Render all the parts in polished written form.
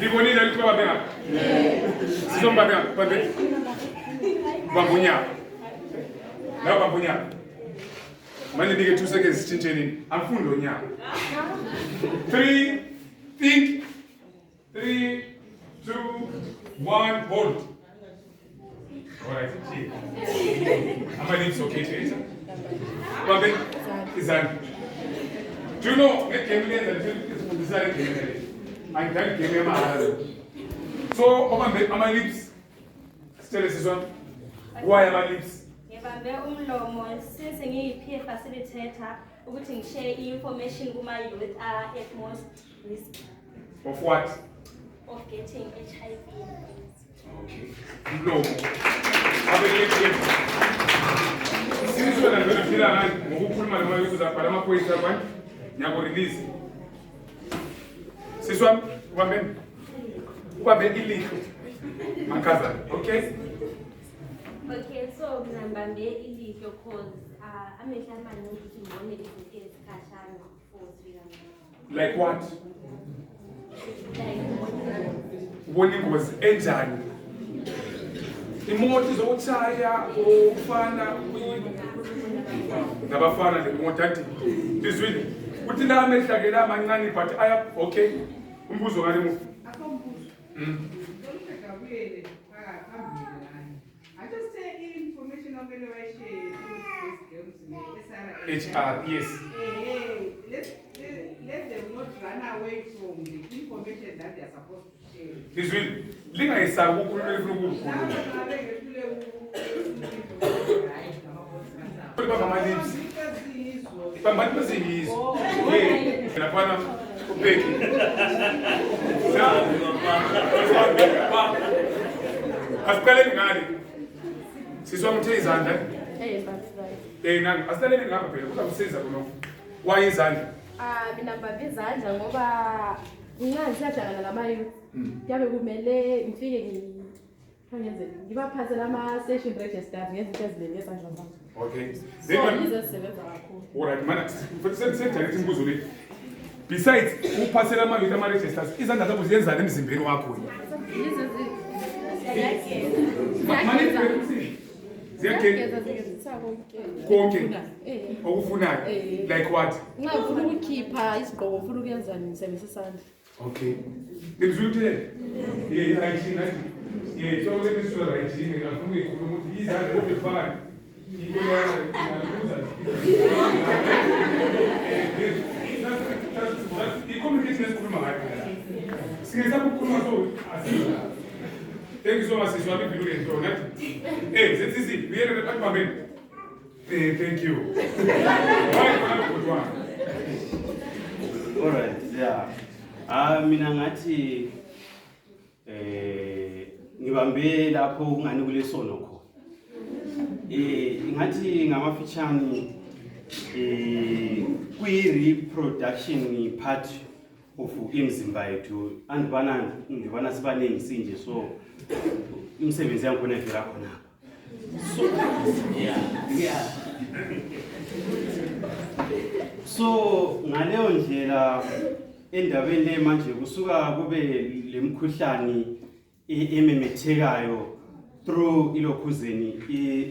Ndibonile ukuthi babe ngapha. Sizombabe ngapha, babe. Babunya. La babunya. Manje nike 2 seconds sitshintsheni. Angifundi lo nyaka. 3 think. 3 2 1 hold. Alright, see. How many is okay, Teresa? Babe, izani. Do you know what game is design game? I'm done game so on my lips. Still this one. Why am my lips? Ngibambe umlomo since ngiyi-peer facilitator ukuthi ngishare information kuma youth are at most risk Of what? of getting HIV. Okay. Umlomo. Abekeke. Since when I'm going to feel like ngokukhuluma noma ukuzabhala amaphoyisa abantu nyako release. Siswami ubambe ilihlo. Makaza, okay? Okay, so ngibambe ilihlo cause amehla amaningi ukuthi ngibone izinto ezikhashana for 3 years. Like what? Ubona ingozi enjani? Imoto izotshaya ofana nabafana lemoto athi izwini uthi la amehla ke la mancane but aya okay umbuzo ngale mu HR, yes. Let them not run away from the information that they are supposed to share. This will lingayisa ukukhuluma ifuna ukukhuluma mama lips. Ibamba iziyizo. Lapha ubheki. Asiqaleni ngale. Sizomthe izandla. Nani asiqaleni ngapha phela kuzamsiza kuno. Why izandla? Mina mbambe izandla ngoba ngingaziyajana namayouth. Kuyabe kumele ngifike ngibaphathe lama session registers ngezinto ezilele esandla zami. Okay. So ngizosebenza kakhulu. Alright, mana senze imbuzo le. Besides uphasela ama-youth ama-registers, izandla zakho ziyenzana emzimbeni wakho. Ziyageza konke okufunayo. Like what? Nxa ufuna ukukhipha isigqoko ufuna ukuyenza ngisebenzisa isandla. Okay. Ngizwile. Yeah, so let me show right here. I'm going to promote these are the fun. Thank you so much, Swami. Hey, this is it. We are at the moment. Thank you. All right, yeah. Mina ngathi ngibambe lapho ungani kule sono kho. Ngathi ngamafitshane kwi reproduction part of imzimba yethu andibana sibaningi sinje so umsebenzi yakhona ivela khona. So yeah. So ngaleyo ndlela endabeni manje kusuka kube lemkhuhlane ememethekayo through ilokhuzeni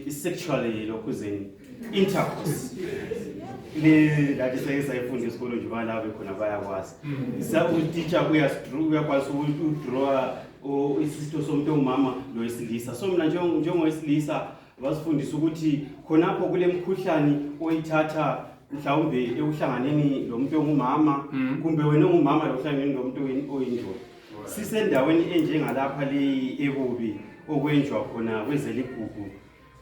sexually ilokhuzeni intercourse le sayifunda esikolweni nje bala bekhona bayakwazi teacher uyakwazi ukudraw isisito somuntu ongumama lo wesilisa so mina njengowesilisa basifundisa ukuthi khonapho kule mkhuhlane oyithatha mhlawumbe euhlanganeni lomuntu ongumama kumbe wena ongumamalohlanganeni lomuntu oyindoda sisendaweni enjengalapha le ebubi okwenjwa khona kwezeligugu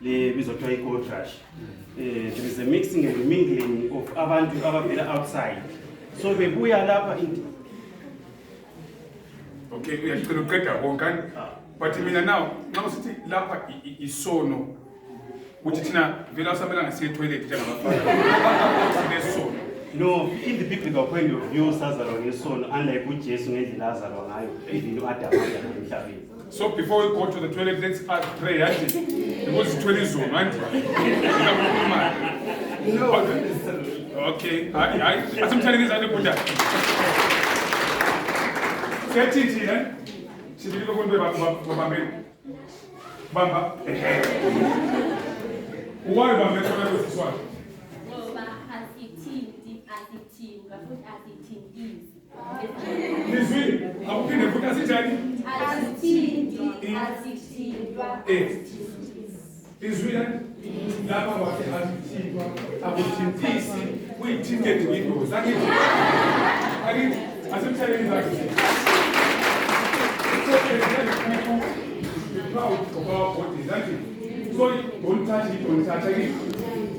le bizothiwa i-gold rush. There is a mixing and mingling of abantu abavela outside so bebuya lapha okay uyacela uqeda konke but mina now nxa sithi lapha isono uthi thina vela usabela ngasiye toilet njengabafana nesono. No, in the biblical point of view sazalwa ngesono unlike uJesu ngendlela azalwa ngayo even uAdam emhlabeni. So before we go to the toilet, let's pray, because it's 20 zone, right? No. Okay. I'm telling you, Siyatshintshile. Shintshile konke babambeni. Bamba. Uwaye bambe khona losiswana. Ngoba asithinti asithintwa futhi asithintisi. Nizwile, akuphinde futhi asitshani? Asithinti asithintwa. Izwile lapha wathi asithintwa akuthintisi uyithintedi windows akithi asimtheleni zakhe proud of our bodies, aren't you? So don't touch it, don't touch it.